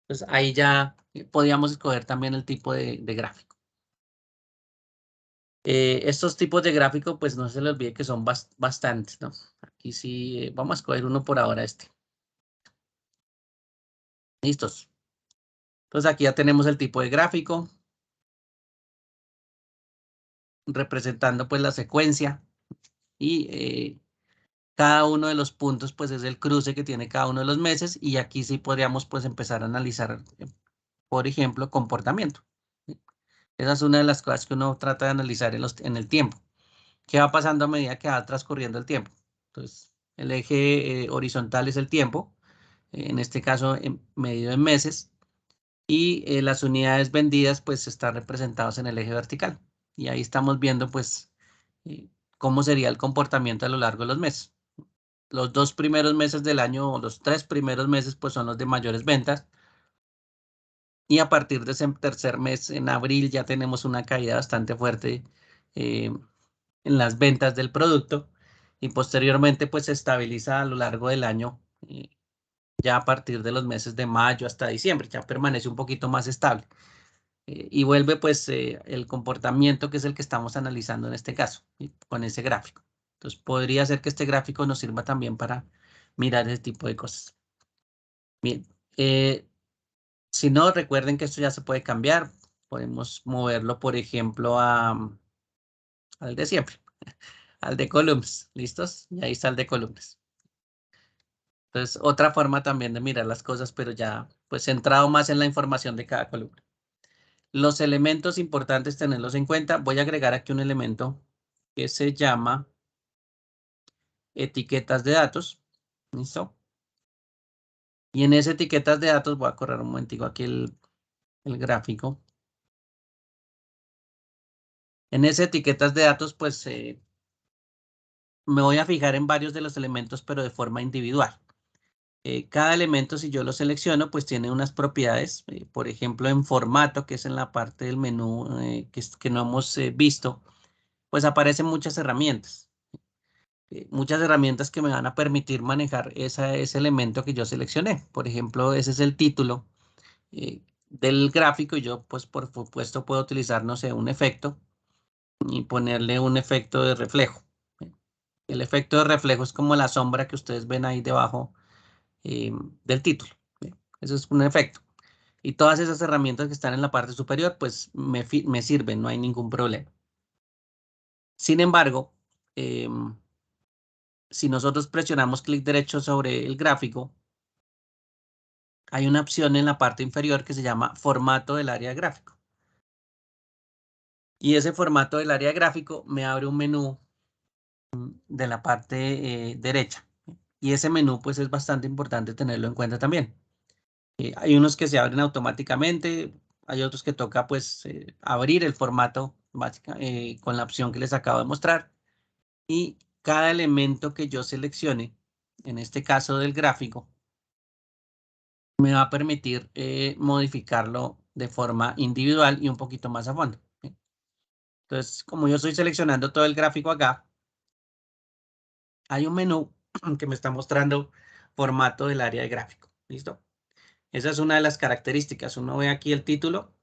Entonces ahí ya podíamos escoger también el tipo de gráfico. Estos tipos de gráfico, pues no se les olvide que son bastantes, ¿no? Aquí sí, vamos a escoger uno por ahora, este. Listos. Entonces aquí ya tenemos el tipo de gráfico, representando pues la secuencia y cada uno de los puntos pues es el cruce que tiene cada uno de los meses y aquí sí podríamos pues empezar a analizar, por ejemplo, comportamiento, ¿sí? Esa es una de las cosas que uno trata de analizar en el tiempo. ¿Qué va pasando a medida que va transcurriendo el tiempo? Entonces, el eje horizontal es el tiempo, en este caso medido en meses, y las unidades vendidas pues están representadas en el eje vertical. Y ahí estamos viendo pues cómo sería el comportamiento a lo largo de los meses. los 2 primeros meses del año o los 3 primeros meses pues son los de mayores ventas. Y a partir de ese tercer mes, en abril, ya tenemos una caída bastante fuerte en las ventas del producto y posteriormente pues se estabiliza a lo largo del año, ya a partir de los meses de mayo hasta diciembre, ya permanece un poquito más estable y vuelve pues el comportamiento que es el que estamos analizando en este caso, con ese gráfico. Entonces podría ser que este gráfico nos sirva también para mirar ese tipo de cosas. Bien, si no, recuerden que esto ya se puede cambiar. Podemos moverlo, por ejemplo, al de siempre, al de columnas. ¿Listos? Y ahí está el de columnas. Entonces, otra forma también de mirar las cosas, pero ya pues centrado más en la información de cada columna. Los elementos importantes, tenerlos en cuenta. Voy a agregar aquí un elemento que se llama etiquetas de datos. ¿Listo? Y en ese etiquetas de datos voy a correr un momentico aquí el gráfico. En ese etiquetas de datos, pues me voy a fijar en varios de los elementos, pero de forma individual. Cada elemento, si yo lo selecciono, pues tiene unas propiedades. Por ejemplo, en formato, que es en la parte del menú que no hemos visto, pues aparecen muchas herramientas. Muchas herramientas que me van a permitir manejar ese elemento que yo seleccioné. Por ejemplo, ese es el título del gráfico y yo, pues por supuesto, puedo utilizar, no sé, un efecto y ponerle un efecto de reflejo. El efecto de reflejo es como la sombra que ustedes ven ahí debajo del título. Eso es un efecto. Y todas esas herramientas que están en la parte superior, pues me sirven, no hay ningún problema. Sin embargo, si nosotros presionamos clic derecho sobre el gráfico, hay una opción en la parte inferior que se llama formato del área de gráfico. Y ese formato del área de gráfico me abre un menú de la parte derecha. Y ese menú pues es bastante importante tenerlo en cuenta también. Hay unos que se abren automáticamente, hay otros que toca pues abrir el formato con la opción que les acabo de mostrar. Y cada elemento que yo seleccione, en este caso del gráfico, me va a permitir modificarlo de forma individual y un poquito más a fondo. Entonces, como yo estoy seleccionando todo el gráfico acá, hay un menú que me está mostrando formato del área de gráfico. ¿Listo? Esa es una de las características. Uno ve aquí el título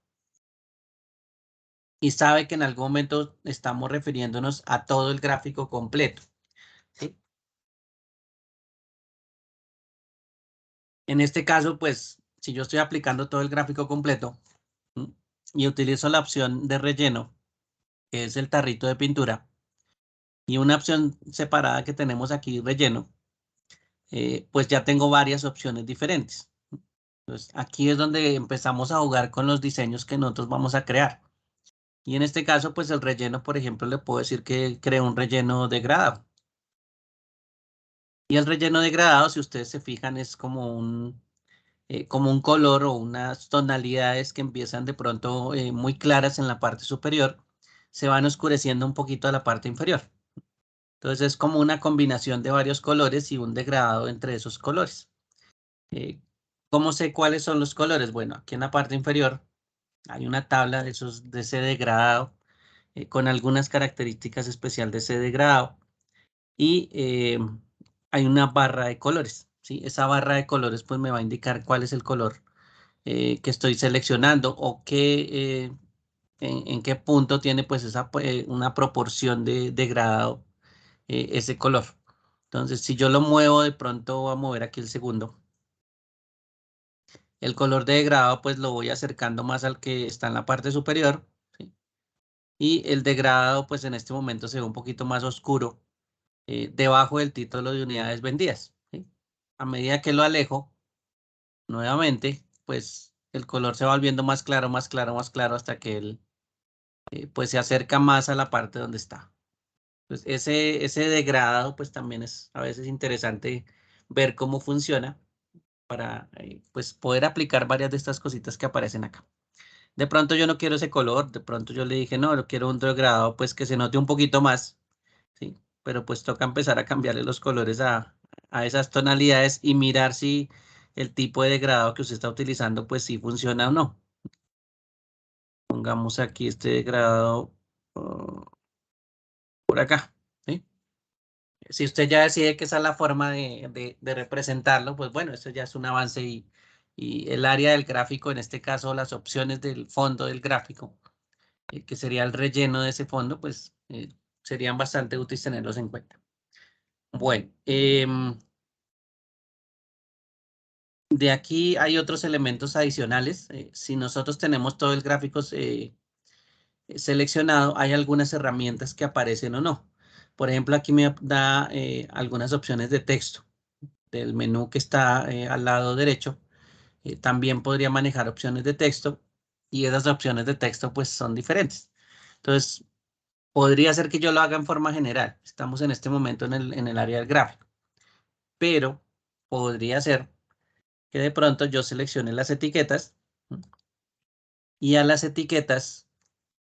y sabe que en algún momento estamos refiriéndonos a todo el gráfico completo. ¿Sí? En este caso, pues, si yo estoy aplicando todo el gráfico completo y utilizo la opción de relleno, que es el tarrito de pintura, y una opción separada que tenemos aquí, relleno, pues ya tengo varias opciones diferentes. Entonces, aquí es donde empezamos a jugar con los diseños que nosotros vamos a crear. Y en este caso, pues el relleno, por ejemplo, le puedo decir que creo un relleno degradado. Y el relleno degradado, si ustedes se fijan, es como un color o unas tonalidades que empiezan de pronto muy claras en la parte superior, se van oscureciendo un poquito a la parte inferior. Entonces es como una combinación de varios colores y un degradado entre esos colores. ¿Cómo sé cuáles son los colores? Bueno, aquí en la parte inferior hay una tabla de ese degradado con algunas características especiales de ese degradado y hay una barra de colores. ¿Sí? Esa barra de colores pues me va a indicar cuál es el color que estoy seleccionando o en qué punto tiene pues una proporción de degradado ese color. Entonces, si yo lo muevo, de pronto voy a mover aquí el segundo. El color de degradado pues lo voy acercando más al que está en la parte superior. ¿Sí? Y el degradado pues en este momento se ve un poquito más oscuro debajo del título de unidades vendidas. ¿Sí? A medida que lo alejo, nuevamente, pues el color se va volviendo más claro, más claro, más claro hasta que él pues se acerca más a la parte donde está. Pues ese degradado pues también es a veces interesante ver cómo funciona para pues poder aplicar varias de estas cositas que aparecen acá. De pronto yo no quiero ese color, de pronto yo le dije no, lo quiero un degradado pues que se note un poquito más, ¿sí? Pero pues toca empezar a cambiarle los colores a esas tonalidades y mirar si el tipo de degradado que usted está utilizando, pues si funciona o no. Pongamos aquí este degradado por acá, ¿sí? Si usted ya decide que esa es la forma de representarlo, pues bueno, esto ya es un avance y el área del gráfico, en este caso las opciones del fondo del gráfico, que sería el relleno de ese fondo, pues serían bastante útiles tenerlos en cuenta. Bueno, de aquí hay otros elementos adicionales. Si nosotros tenemos todo el gráfico seleccionado, hay algunas herramientas que aparecen o no. Por ejemplo, aquí me da algunas opciones de texto del menú que está al lado derecho. También podría manejar opciones de texto y esas opciones de texto pues son diferentes. Entonces, podría ser que yo lo haga en forma general. Estamos en este momento en el área del gráfico, pero podría ser que de pronto yo seleccione las etiquetas y a las etiquetas,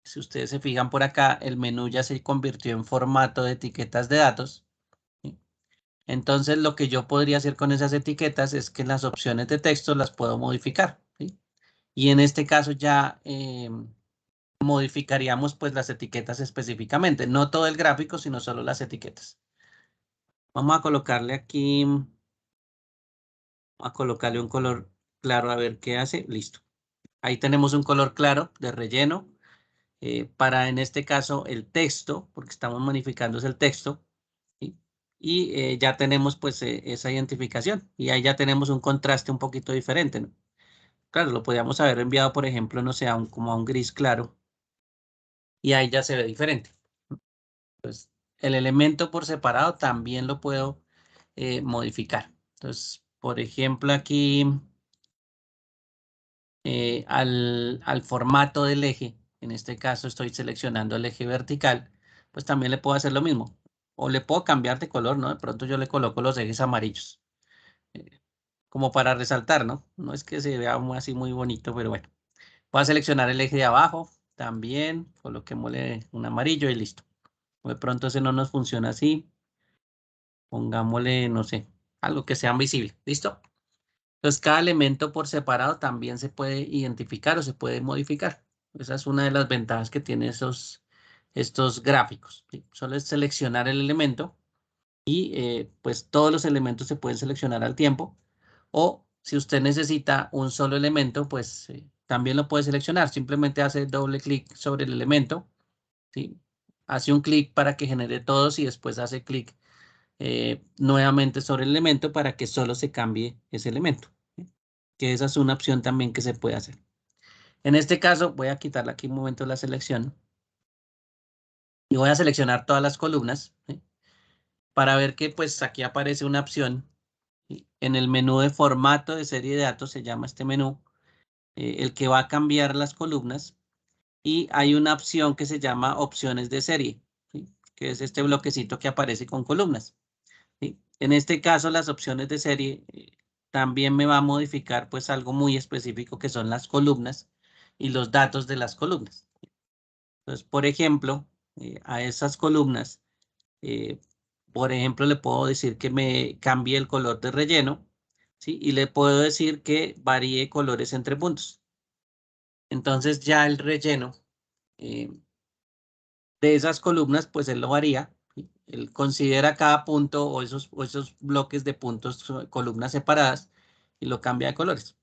si ustedes se fijan por acá, el menú ya se convirtió en formato de etiquetas de datos. ¿Sí? Entonces, lo que yo podría hacer con esas etiquetas es que las opciones de texto las puedo modificar. ¿Sí? Y en este caso ya modificaríamos pues las etiquetas específicamente, no todo el gráfico, sino solo las etiquetas. Vamos a colocarle aquí, a colocarle un color claro a ver qué hace. Listo. Ahí tenemos un color claro de relleno para en este caso el texto, porque estamos modificando el texto. ¿Sí? Y ya tenemos pues esa identificación y ahí ya tenemos un contraste un poquito diferente, ¿no? Claro, lo podríamos haber enviado, por ejemplo, no sé, como a un gris claro y ahí ya se ve diferente. Pues el elemento por separado también lo puedo modificar. Entonces, por ejemplo, aquí al formato del eje, en este caso estoy seleccionando el eje vertical, pues también le puedo hacer lo mismo. O le puedo cambiar de color, ¿no? De pronto yo le coloco los ejes amarillos, como para resaltar, ¿no? No es que se vea así muy bonito, pero bueno. Voy a seleccionar el eje de abajo, también, coloquémosle un amarillo y listo. O de pronto ese no nos funciona así. Pongámosle, no sé, algo que sea visible. ¿Listo? Entonces, cada elemento por separado también se puede identificar o se puede modificar. Esa es una de las ventajas que tiene estos gráficos. ¿Sí? Solo es seleccionar el elemento y pues todos los elementos se pueden seleccionar al tiempo. O si usted necesita un solo elemento, pues también lo puede seleccionar. Simplemente hace doble clic sobre el elemento. ¿Sí? Hace un clic para que genere todos y después hace clic nuevamente sobre el elemento para que solo se cambie ese elemento, ¿sí? Que esa es una opción también que se puede hacer. En este caso, voy a quitarle aquí un momento la selección y voy a seleccionar todas las columnas, ¿sí? Para ver que pues aquí aparece una opción, ¿sí? En el menú de formato de serie de datos se llama este menú, el que va a cambiar las columnas y hay una opción que se llama opciones de serie, ¿sí? Que es este bloquecito que aparece con columnas. ¿Sí? En este caso, las opciones de serie también me va a modificar pues algo muy específico que son las columnas y los datos de las columnas. Entonces, por ejemplo, a esas columnas, eh, por ejemplo, le puedo decir que me cambie el color de relleno, ¿sí? Y le puedo decir que varíe colores entre puntos. Entonces ya el relleno eh, de esas columnas, pues él lo varía. ¿Sí? Él considera cada punto o esos bloques de puntos, columnas separadas, y lo cambia de colores.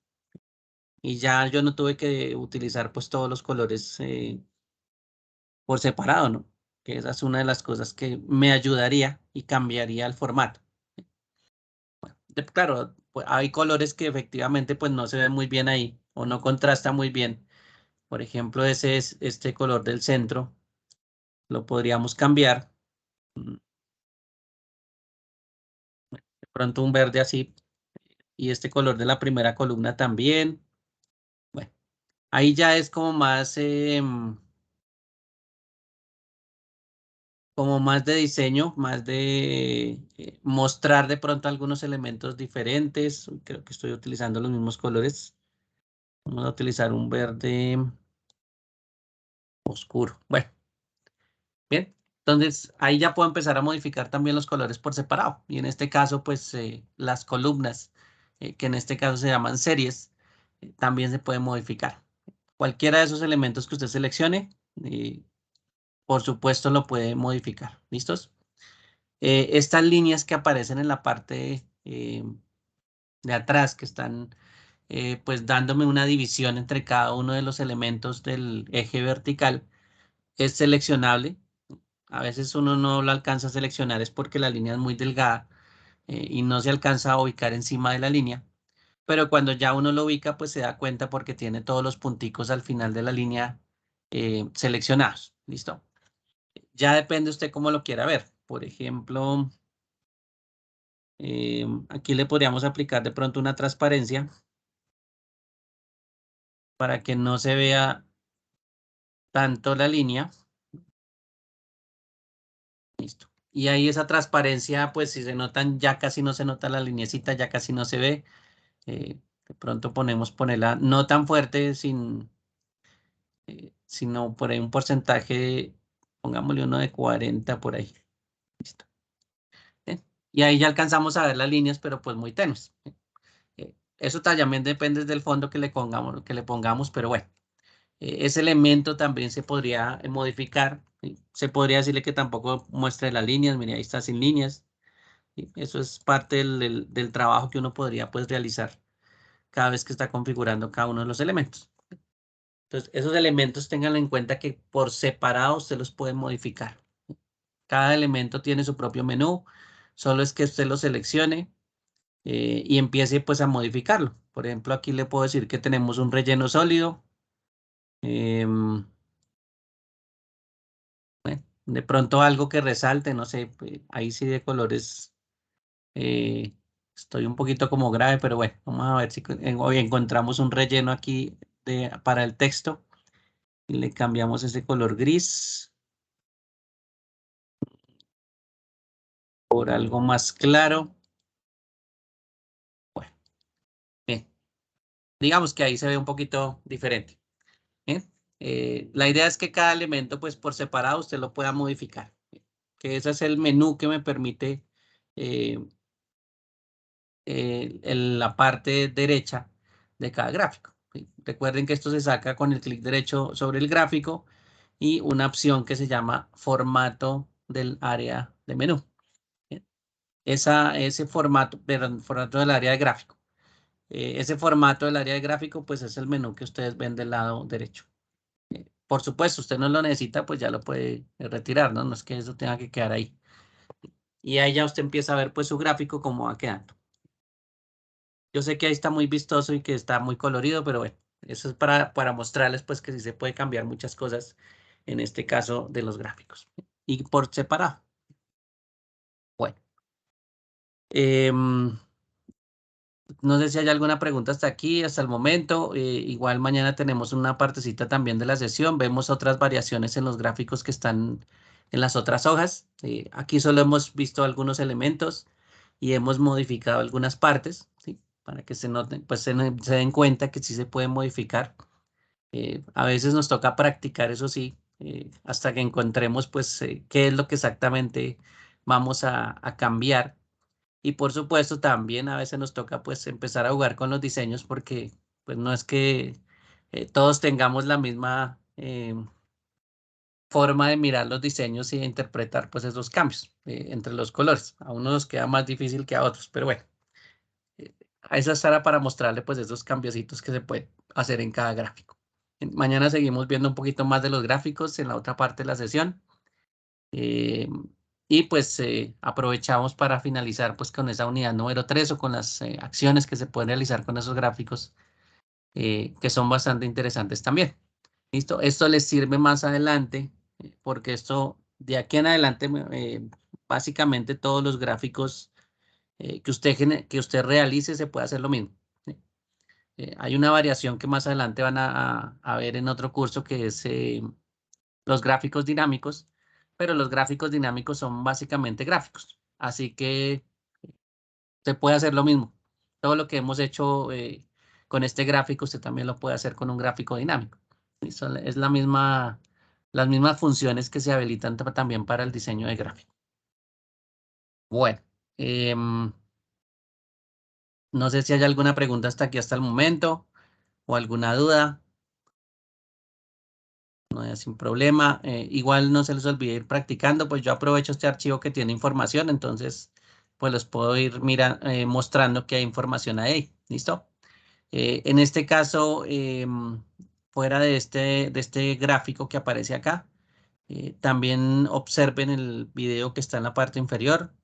Y ya yo no tuve que utilizar pues todos los colores por separado, ¿no? Que esa es una de las cosas que me ayudaría y cambiaría el formato. Claro, pues, hay colores que efectivamente pues no se ven muy bien ahí o no contrasta muy bien. Por ejemplo, ese es este color del centro. Lo podríamos cambiar. De pronto un verde así y este color de la primera columna también. Bueno, ahí ya es como más de diseño, más de mostrar de pronto algunos elementos diferentes. Creo que estoy utilizando los mismos colores. Vamos a utilizar un verde oscuro. Bueno, bien. Entonces, ahí ya puedo empezar a modificar también los colores por separado. Y en este caso, pues las columnas, que en este caso se llaman series, también se pueden modificar. Cualquiera de esos elementos que usted seleccione, por supuesto, lo puede modificar. ¿Listos? Estas líneas que aparecen en la parte de atrás, que están pues dándome una división entre cada uno de los elementos del eje vertical, es seleccionable. A veces uno no lo alcanza a seleccionar, es porque la línea es muy delgada y no se alcanza a ubicar encima de la línea. Pero cuando ya uno lo ubica, pues se da cuenta porque tiene todos los punticos al final de la línea seleccionados. ¿Listo? Ya depende usted cómo lo quiera ver. Por ejemplo, aquí le podríamos aplicar de pronto una transparencia para que no se vea tanto la línea. Listo. Y ahí esa transparencia, pues si se notan, ya casi no se nota la lineecita, ya casi no se ve. De pronto ponerla no tan fuerte, sino por ahí un porcentaje, pongámosle uno de 40 por ahí. Listo. Bien. Y ahí ya alcanzamos a ver las líneas, pero pues muy tenues. Eso también depende del fondo que le pongamos, pero bueno. Ese elemento también se podría modificar. ¿Sí? Se podría decirle que tampoco muestre las líneas. Mire, ahí está sin líneas. ¿Sí? Eso es parte del trabajo que uno podría pues realizar cada vez que está configurando cada uno de los elementos. Entonces, esos elementos ténganlo en cuenta que por separado usted los puede modificar. Cada elemento tiene su propio menú. Solo es que usted lo seleccione y empiece pues a modificarlo. Por ejemplo, aquí le puedo decir que tenemos un relleno sólido. Bueno, de pronto algo que resalte, no sé, ahí sí de colores eh, estoy un poquito como grave, pero bueno, vamos a ver si hoy encontramos un relleno aquí para el texto y le cambiamos ese color gris por algo más claro. Bueno, bien, digamos que ahí se ve un poquito diferente. Bien. La idea es que cada elemento, pues por separado, usted lo pueda modificar. Que ese es el menú que me permite eh, en la parte derecha de cada gráfico. ¿Sí? Recuerden que esto se saca con el clic derecho sobre el gráfico y una opción que se llama formato del área de menú. ¿Bien? Ese formato, perdón, formato del área de gráfico. Ese formato del área de gráfico, pues es el menú que ustedes ven del lado derecho. Por supuesto, usted no lo necesita, pues ya lo puede retirar, ¿no? No es que eso tenga que quedar ahí. Y ahí ya usted empieza a ver pues su gráfico cómo va quedando. Yo sé que ahí está muy vistoso y que está muy colorido, pero bueno, eso es para mostrarles pues que sí se puede cambiar muchas cosas en este caso de los gráficos. Y por separado. Bueno, em, no sé si hay alguna pregunta hasta aquí, hasta el momento. Igual mañana tenemos una partecita también de la sesión. Vemos otras variaciones en los gráficos que están en las otras hojas. Aquí solo hemos visto algunos elementos y hemos modificado algunas partes, ¿sí? Para que se noten, pues se den cuenta que sí se puede modificar. A veces nos toca practicar, eso sí, hasta que encontremos pues qué es lo que exactamente vamos a cambiar. Y por supuesto también a veces nos toca pues empezar a jugar con los diseños porque pues no es que todos tengamos la misma forma de mirar los diseños y de interpretar pues esos cambios entre los colores. A unos nos queda más difícil que a otros, pero bueno, a esa estará para mostrarle pues esos cambiecitos que se pueden hacer en cada gráfico. Mañana seguimos viendo un poquito más de los gráficos en la otra parte de la sesión. Eh, y pues aprovechamos para finalizar pues con esa unidad número 3 o con las acciones que se pueden realizar con esos gráficos que son bastante interesantes también. ¿Listo? Esto les sirve más adelante porque esto de aquí en adelante básicamente todos los gráficos que usted realice se puede hacer lo mismo. ¿Sí? Hay una variación que más adelante van a ver en otro curso que es los gráficos dinámicos, pero los gráficos dinámicos son básicamente gráficos. Así que se puede hacer lo mismo. Todo lo que hemos hecho con este gráfico, usted también lo puede hacer con un gráfico dinámico. ¿Listo? Es la misma las mismas funciones que se habilitan también para el diseño de gráfico. Bueno, no sé si hay alguna pregunta hasta aquí, hasta el momento, o alguna duda. No hay sin problema. Igual no se les olvide ir practicando, pues yo aprovecho este archivo que tiene información, entonces pues los puedo ir mostrando que hay información ahí. ¿Listo? En este caso, fuera de este gráfico que aparece acá, también observen el video que está en la parte inferior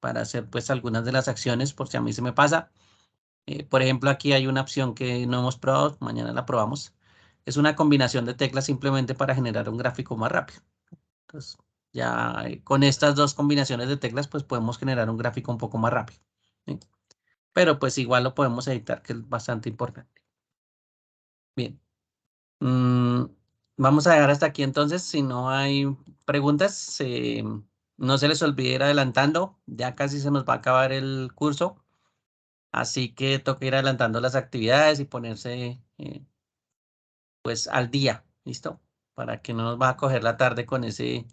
para hacer pues algunas de las acciones por si a mí se me pasa. Por ejemplo, aquí hay una opción que no hemos probado, mañana la probamos. Es una combinación de teclas simplemente para generar un gráfico más rápido. Entonces, ya con estas dos combinaciones de teclas, pues podemos generar un gráfico un poco más rápido. ¿Sí? Pero pues igual lo podemos editar, que es bastante importante. Bien. Vamos a dejar hasta aquí entonces. Si no hay preguntas, no se les olvide ir adelantando. Ya casi se nos va a acabar el curso. Así que toca ir adelantando las actividades y ponerse pues al día, ¿listo? Para que no nos va a coger la tarde con ese